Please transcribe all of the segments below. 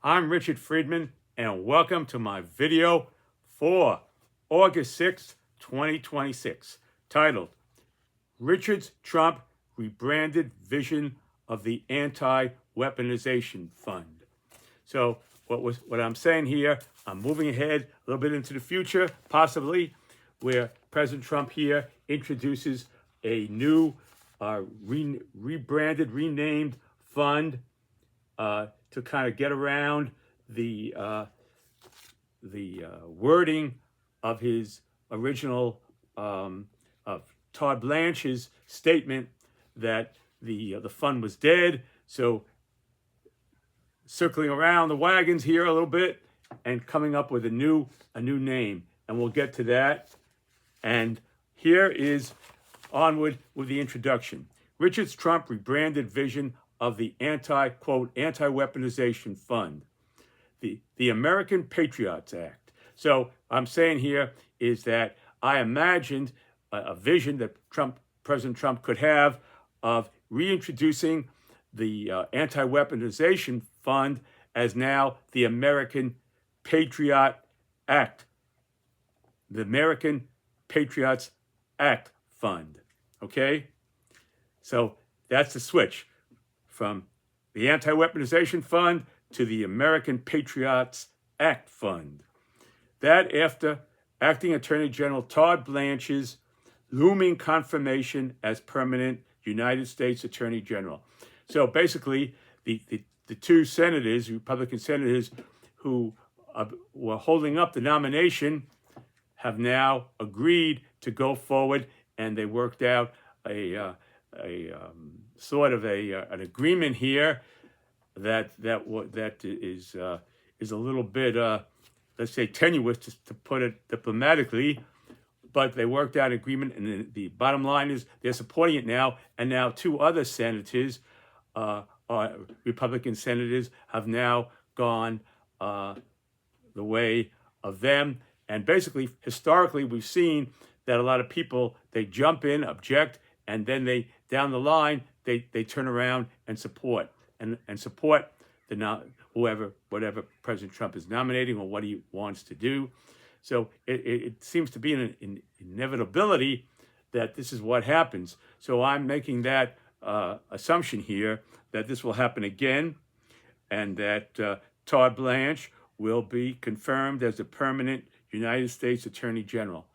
I'm Richard Friedman, and welcome to my video for August 6th, 2026, titled Richard's Trump Rebranded Vision of the Anti-Weaponization Fund. So what I'm saying here, I'm moving ahead a little bit into the future, possibly, where President Trump here introduces a new rebranded, renamed fund to kind of get around the wording of his original of Todd Blanche's statement that the fund was dead. So circling around the wagons here a little bit and coming up with a new name, and we'll get to that. And here is onward with the introduction. Richard's Trump rebranded vision of the anti-weaponization fund, the American Patriots Act. So I'm saying here is that I imagined a vision that President Trump could have of reintroducing the anti-weaponization fund as now the American Patriot Act, the American Patriots Act Fund. Okay, so that's the switch from the Anti-Weaponization Fund to the American Patriots Act Fund. That after Acting Attorney General Todd Blanche's looming confirmation as permanent United States Attorney General. So basically, the two senators, Republican senators, who were holding up the nomination have now agreed to go forward, and they worked out an agreement here that is a little bit let's say tenuous, to put it diplomatically, but they worked out an agreement, and the bottom line is they're supporting it now. And now two other senators, Republican senators, have now gone the way of them. And basically, historically, we've seen that a lot of people, they jump in, object, and then they, down the line, they turn around and support whatever President Trump is nominating or what he wants to do. So it seems to be an inevitability that this is what happens. So I'm making that assumption here that this will happen again, and that Todd Blanche will be confirmed as the permanent United States Attorney General.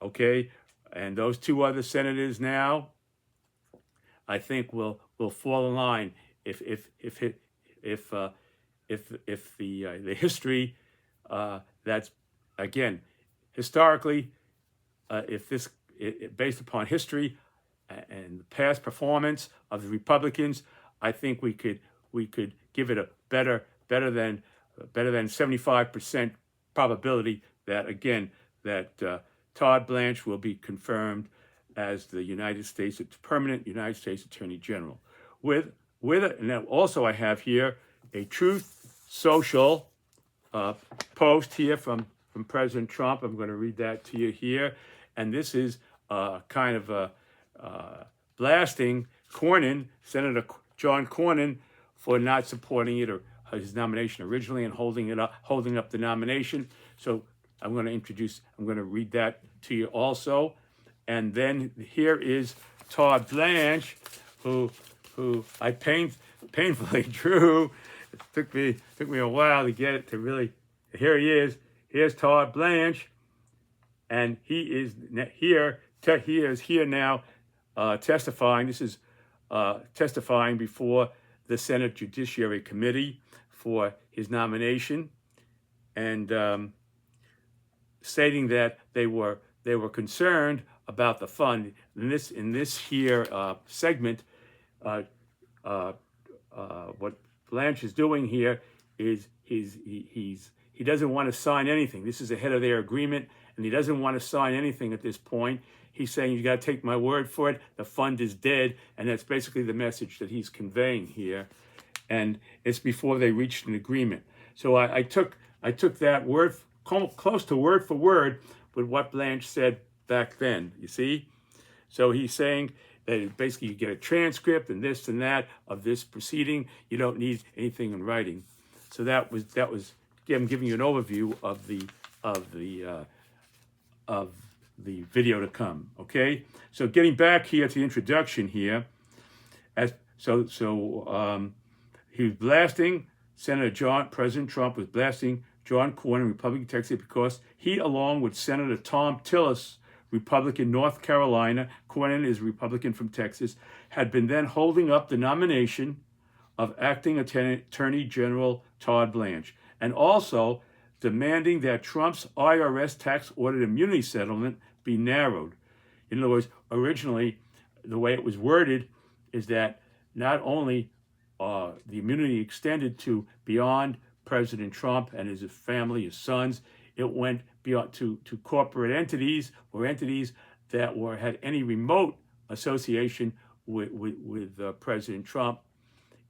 Okay, and those two other senators now, I think will fall in line if the history that's, again, historically, based upon history and the past performance of the Republicans, I think we could give it a better than 75% probability that, again, that Todd Blanche will be confirmed as the permanent United States Attorney General. With it, and then also I have here a Truth Social post here from President Trump. I'm going to read that to you here, and this is kind of blasting Cornyn, Senator John Cornyn, for not supporting it or his nomination originally and holding up the nomination. So I'm going to read that to you also. And then here is Todd Blanche, who I painfully drew. It took me a while to get it to really. Here he is. Here's Todd Blanche, and he is here. He is here now, testifying. This is testifying before the Senate Judiciary Committee for his nomination, and stating that they were concerned about the fund. In this here segment, what Blanche is doing here is he doesn't want to sign anything. This is ahead of their agreement, and he doesn't want to sign anything at this point. He's saying, you got to take my word for it. The fund is dead, and that's basically the message that he's conveying here. And it's before they reached an agreement. So I took that word close to word for word with what Blanche said back then. You see, so he's saying that basically you get a transcript and this and that of this proceeding. You don't need anything in writing. So that was again giving you an overview of the video to come. Okay, so getting back here to the introduction here, he was blasting President Trump was blasting John Cornyn, Republican Texas, because he, along with Senator Tom Tillis, Republican North Carolina, Cornyn is Republican from Texas, had been then holding up the nomination of acting Attorney General Todd Blanche, and also demanding that Trump's IRS tax audit immunity settlement be narrowed. In other words, originally, the way it was worded is that not only the immunity extended to beyond President Trump and his family, his sons, it went beyond to corporate entities or entities that had any remote association with President Trump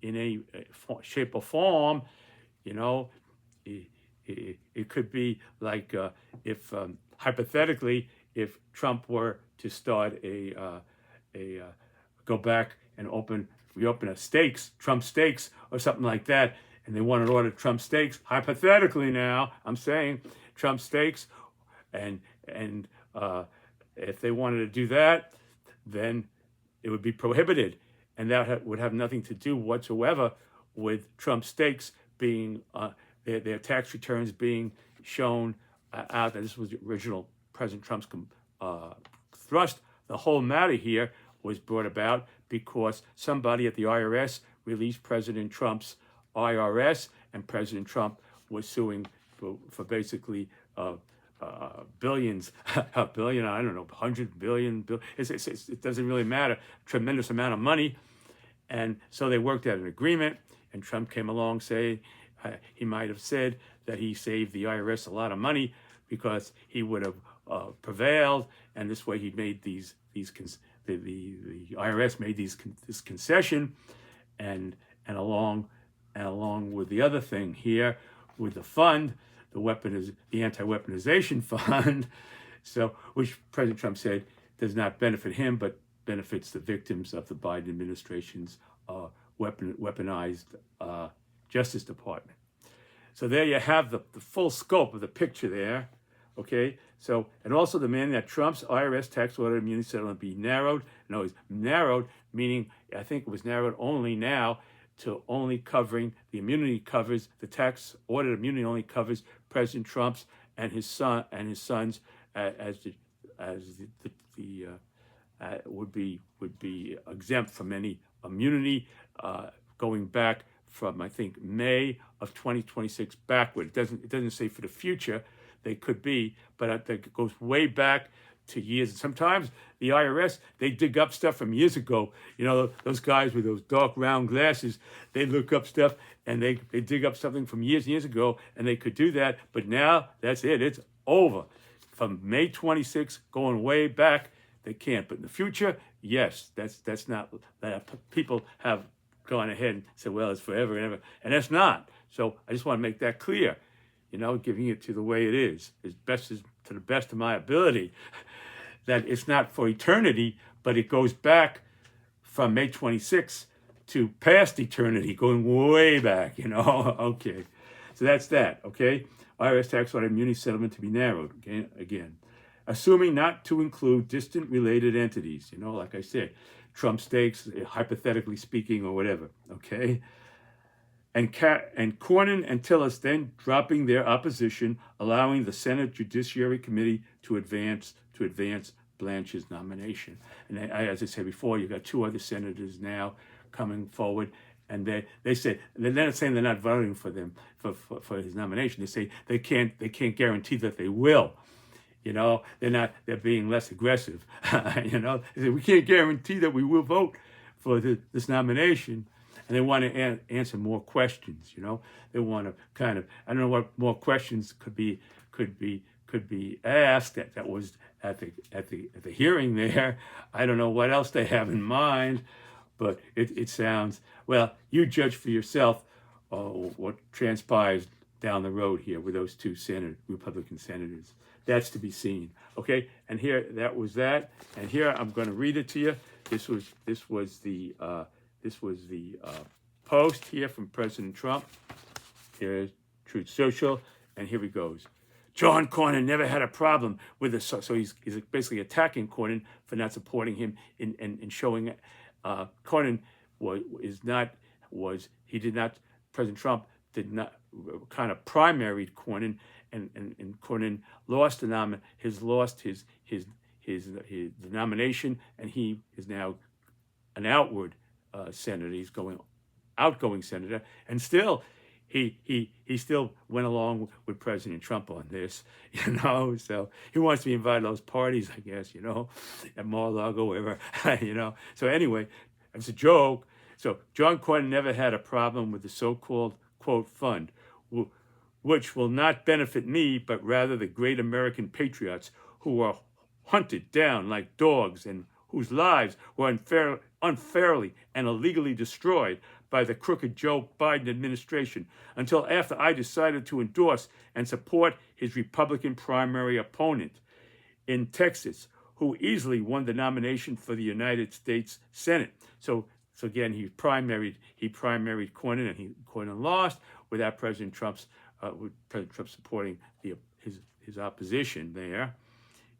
in any shape or form. You know, it could be like if hypothetically, if Trump were to start go back and reopen Trump Steaks or something like that, and they wanted to order Trump Steaks, hypothetically now, I'm saying Trump Steaks, and if they wanted to do that, then it would be prohibited, and that would have nothing to do whatsoever with Trump Steaks being their tax returns being shown out. That this was the original President Trump's thrust. The whole matter here was brought about because somebody at the IRS released President Trump's IRS, and President Trump was suing for basically billions, a billion, I don't know, 100 billion. It doesn't really matter. Tremendous amount of money. And so they worked out an agreement, and Trump came along saying he might have said that he saved the IRS a lot of money because he would have prevailed, and this way he made the IRS made this concession, and along with the other thing here with the fund, the Anti-Weaponization fund, so which President Trump said does not benefit him but benefits the victims of the Biden administration's weaponized Justice Department. So there you have the full scope of the picture there. Okay, so, and also demanding that Trump's IRS tax audit immunity settlement be narrowed. No, it's narrowed, meaning I think it was narrowed only now to only covering, the immunity covers, the tax audit immunity only covers President Trump's and his sons would be exempt from any immunity going back from, I think, May of 2026 backward. It doesn't say for the future. They could be, but I think it goes way back to years. And sometimes the IRS, they dig up stuff from years ago. You know, those guys with those dark round glasses, they look up stuff and they dig up something from years and years ago, and they could do that. But now that's it. It's over. From May 26 going way back, they can't. But in the future, yes, that's not, that people have gone ahead and said, well, it's forever and ever. And that's not. So I just want to make that clear. You know, giving it to the way it is to the best of my ability, that it's not for eternity, but it goes back from May 26th to past eternity, going way back, you know. Okay, so that's that, okay? IRS tax audit immunity settlement to be narrowed, okay? Again, assuming not to include distant related entities, you know, like I said, Trump Steaks, hypothetically speaking, or whatever, okay? And Cornyn and Tillis then dropping their opposition, allowing the Senate Judiciary Committee to advance Blanche's nomination. And as I said before, you've got two other senators now coming forward, and they say they're not saying they're not voting for them for his nomination. They say they can't guarantee that they will. You know, they're being less aggressive. You know, they say we can't guarantee that we will vote for this nomination. And they want to answer more questions, you know. They want to kind of, I don't know what more questions could be asked. That was at the hearing there. I don't know what else they have in mind, but it sounds, well, you judge for yourself what transpires down the road here with those two Republican senators. That's to be seen. Okay, and here that was that, and here I'm going to read it to you. This was the post here from President Trump. Here's Truth Social, and here he goes. John Cornyn never had a problem with the so he's basically attacking Cornyn for not supporting him in showing Cornyn President Trump did not kind of primaried Cornyn, and Cornyn lost the nomination, and he is now an senator. He's outgoing senator, and still he still went along with President Trump on this, So he wants to be invited to those parties, I guess, at Mar-a-Lago, wherever, So anyway, it's a joke. So John Cornyn never had a problem with the so-called, quote, fund, which will not benefit me, but rather the great American patriots who are hunted down like dogs and whose lives were unfairly and illegally destroyed by the crooked Joe Biden administration until after I decided to endorse and support his Republican primary opponent in Texas, who easily won the nomination for the United States Senate. So again, he primaried Cornyn, and Cornyn lost without President Trump supporting his opposition there.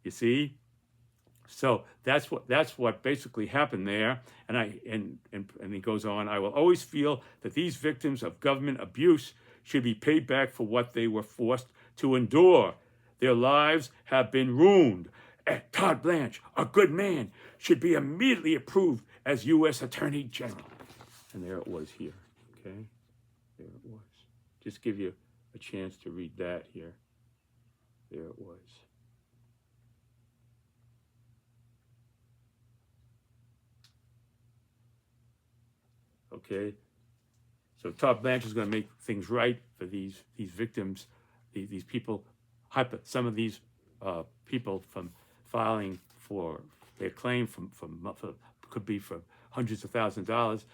You see, so that's what basically happened there. And he goes on. I will always feel that these victims of government abuse should be paid back for what they were forced to endure. Their lives have been ruined. Todd Blanche, a good man, should be immediately approved as U.S. Attorney General. And there it was here. Okay, there it was. Just give you a chance to read that here. There it was. Okay, so Todd Blanche is going to make things right for these victims, these people. Some of these people from filing for their claim could be from hundreds of thousands of dollars,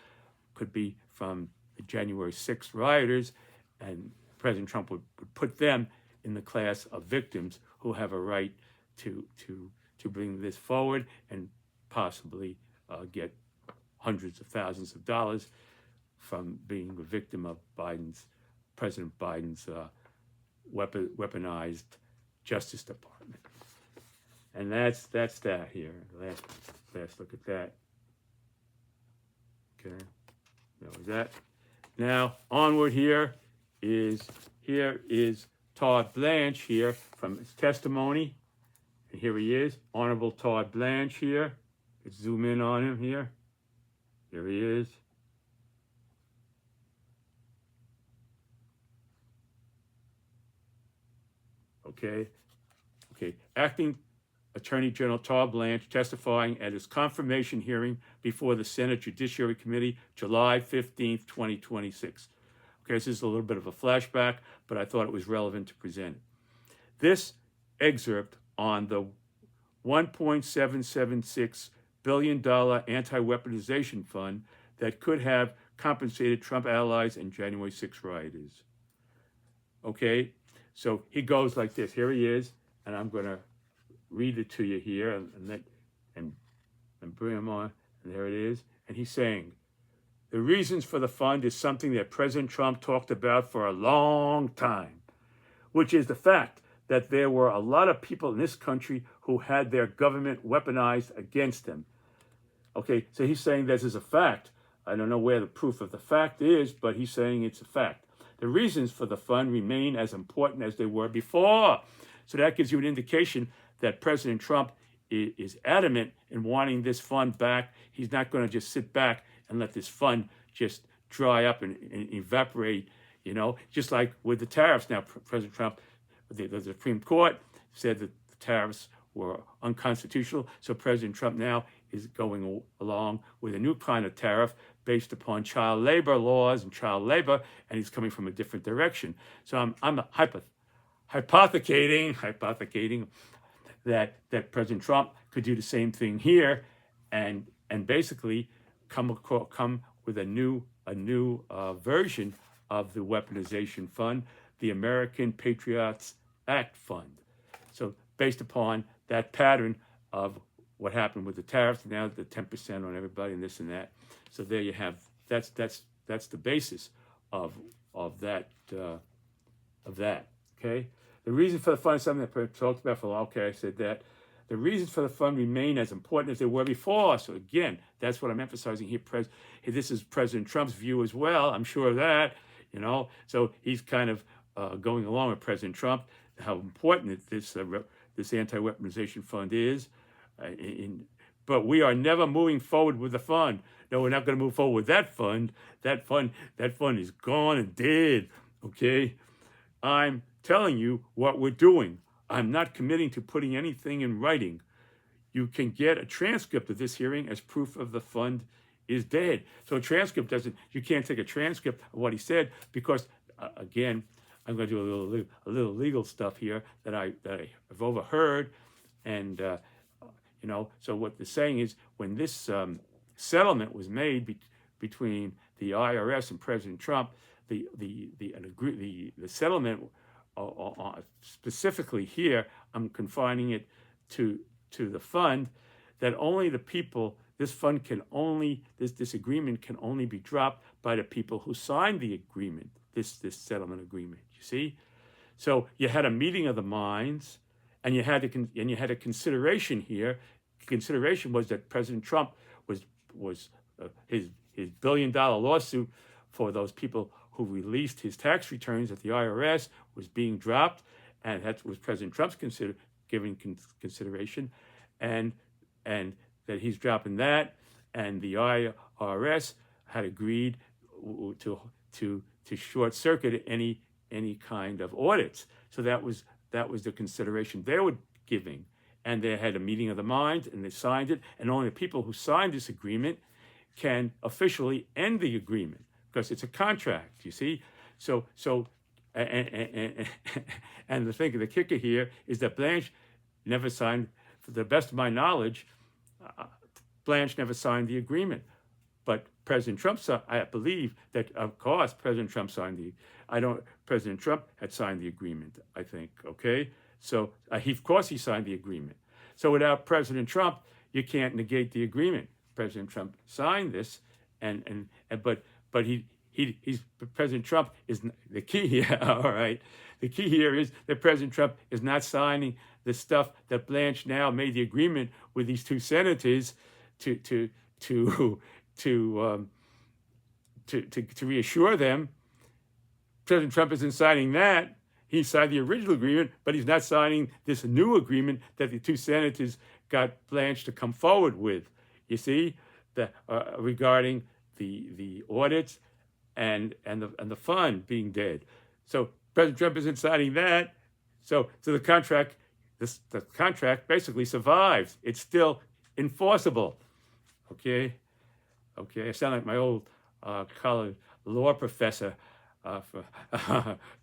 could be from the January 6th rioters, and President Trump would put them in the class of victims who have a right to bring this forward and possibly get hundreds of thousands of dollars from being a victim of President Biden's weaponized Justice Department. And that's that here. Last look at that. Okay, that was that. Now onward here is Todd Blanche here from his testimony. And here he is, Honorable Todd Blanche here. Let's zoom in on him here. Here he is. Okay. Acting Attorney General Todd Blanche testifying at his confirmation hearing before the Senate Judiciary Committee, July 15th, 2026. Okay, this is a little bit of a flashback, but I thought it was relevant to present it. This excerpt on the $1.776 billion anti-weaponization fund that could have compensated Trump allies and January 6 rioters. Okay, so he goes like this. Here he is, and I'm going to read it to you here and bring him on. And there it is. And he's saying, the reasons for the fund is something that President Trump talked about for a long time, which is the fact that there were a lot of people in this country who had their government weaponized against them. Okay, so he's saying this is a fact. I don't know where the proof of the fact is, but he's saying it's a fact. The reasons for the fund remain as important as they were before. So that gives you an indication that President Trump is adamant in wanting this fund back. He's not going to just sit back and let this fund just dry up and evaporate, just like with the tariffs. Now, President Trump, the Supreme Court said that the tariffs were unconstitutional. So President Trump now is going along with a new kind of tariff based upon child labor laws and child labor, and he's coming from a different direction. So I'm hypothecating that President Trump could do the same thing here, and basically come with a new version of the weaponization fund, the American Patriots Act Fund. So based upon that pattern of what happened with the tariffs, now the 10% on everybody and this and that. So there you have, that's the basis of of that. Okay, the reason for the fund is something that I talked about for a while. Okay, I said that. The reasons for the fund remain as important as they were before. So again, that's what I'm emphasizing here. This is President Trump's view as well. I'm sure of that. So he's kind of going along with President Trump, how important this anti-weaponization fund is. But we are never moving forward with the fund. No, we're not going to move forward with that fund. That fund is gone and dead. Okay, I'm telling you what we're doing. I'm not committing to putting anything in writing. You can get a transcript of this hearing as proof of the fund is dead. So a transcript you can't take a transcript of what he said because, again, I'm going to do a little legal stuff here that I've overheard. And, so what they're saying is when this settlement was made between the IRS and President Trump, the settlement specifically here, I'm confining it to the fund, that only the people, this agreement can only be dropped by the people who signed the agreement, this settlement agreement, you see? So you had a meeting of the minds, and you had a consideration here. Consideration was that President Trump was his $1 billion lawsuit for those people who released his tax returns at the IRS was being dropped, and that was President Trump's giving consideration, and that he's dropping that, and the IRS had agreed to short circuit any kind of audits. So that was the consideration they were giving, and they had a meeting of the minds, and they signed it, and only the people who signed this agreement can officially end the agreement because it's a contract. You see, so and the kicker here is that Blanche never signed. For the best of my knowledge, Blanche never signed the agreement, but President Trump I believe that of course President Trump signed President Trump had signed the agreement, I think. Okay, so of course he signed the agreement. So without President Trump, you can't negate the agreement. President Trump signed this, but President Trump is the key here. All right, the key here is that President Trump is not signing the stuff that Blanche now made the agreement with these two senators to reassure them. President Trump isn't signing that. He signed the original agreement, but he's not signing this new agreement that the two senators got Blanche to come forward with. You see, regarding the audits and the fund being dead. So President Trump isn't signing that. So the contract basically survives. It's still enforceable. Okay. I sound like my old college law professor,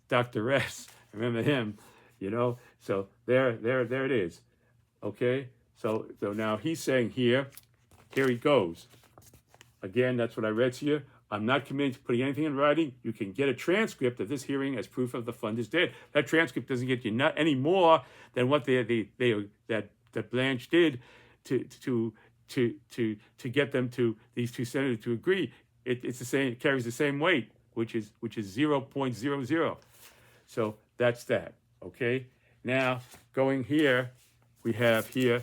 Dr. S. Remember him? So there it is. Okay. So now he's saying here he goes. Again, that's what I read to you. I'm not committed to putting anything in writing. You can get a transcript of this hearing as proof of the fund is dead. That transcript doesn't get you not any more than what that Blanche did to get them to these two senators to agree. It's the same. It carries the same weight, which is 0.00. So that's that. Okay. Now going here, we have here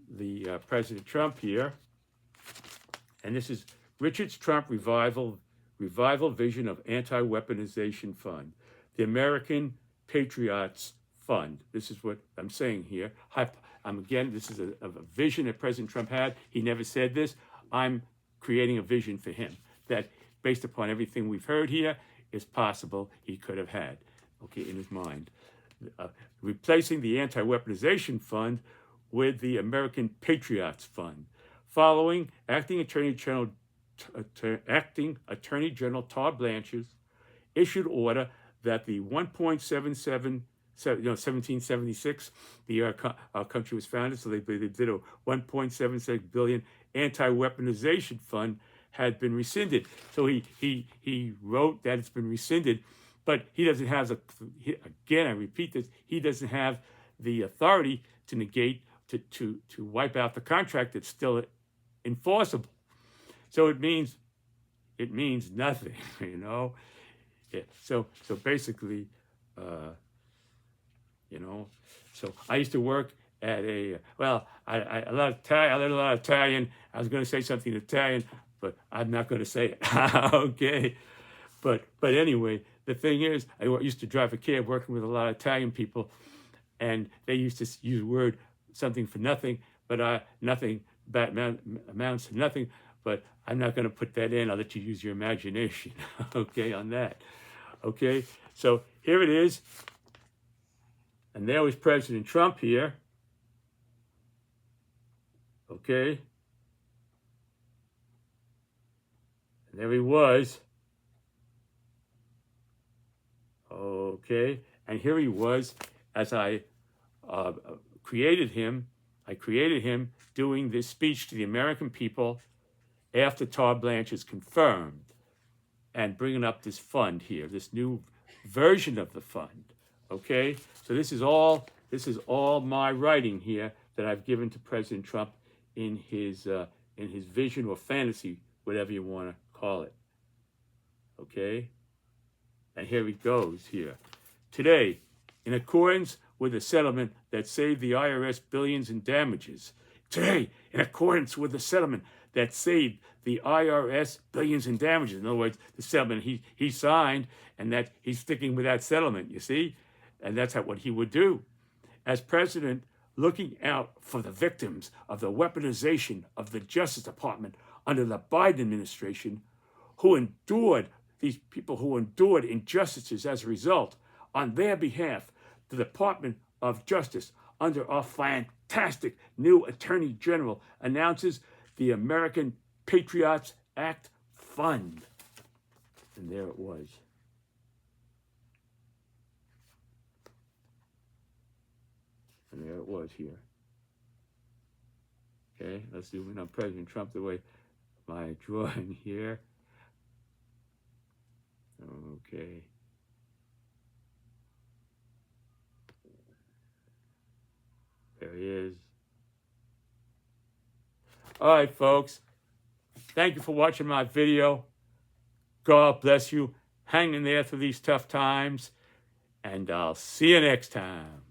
the President Trump here, and this is Richard's Trump revival vision of anti-weaponization fund, the American Patriots fund. This is what I'm saying here. Again, this is a vision that President Trump had. He never said this. I'm creating a vision for him that, based upon everything we've heard here, is possible he could have had, in his mind. Replacing the Anti-Weaponization Fund with the American Patriots Fund. Following Acting Attorney General Todd Blanche's issued order that the 1776, the year our country was founded, so they did a 1.76 billion anti-weaponization fund, had been rescinded. So he wrote that it's been rescinded, but he doesn't have again, I repeat this, he doesn't have the authority to negate, to wipe out the contract that's still enforceable. So it means nothing, Yeah. So basically, you know, so I used to work at a, well, I learned a lot of Italian. I was going to say something in Italian, but I'm not going to say it. Okay. But anyway, the thing is, I used to drive a cab working with a lot of Italian people, and they used to use word something for nothing, but nothing amounts to nothing. But I'm not going to put that in. I'll let you use your imagination, okay, on that. Okay, so here it is, and there was President Trump here. Okay, and there he was. Okay, and here he was as I created him. I created him doing this speech to the American people after Tar Blanche is confirmed, and bringing up this fund here, this new version of the fund. Okay, so this is all my writing here that I've given to President Trump in his vision or fantasy, whatever you want to call it. Okay, and here it goes here. Today, in accordance with a settlement that saved the IRS billions in damages. Today, in accordance with the settlement that saved the IRS billions in damages. In other words, the settlement he signed, and that he's sticking with that settlement, you see? And that's what he would do. As president, looking out for the victims of the weaponization of the Justice Department under the Biden administration, these people who endured injustices as a result, on their behalf, the Department of Justice, under our fantastic new Attorney General, announces the American Patriots Act Fund. And there it was. And there it was here. Okay, let's zoom in on President Trump the way my drawing here. Okay. There he is. All right, folks. Thank you for watching my video. God bless you. Hang in there through these tough times. And I'll see you next time.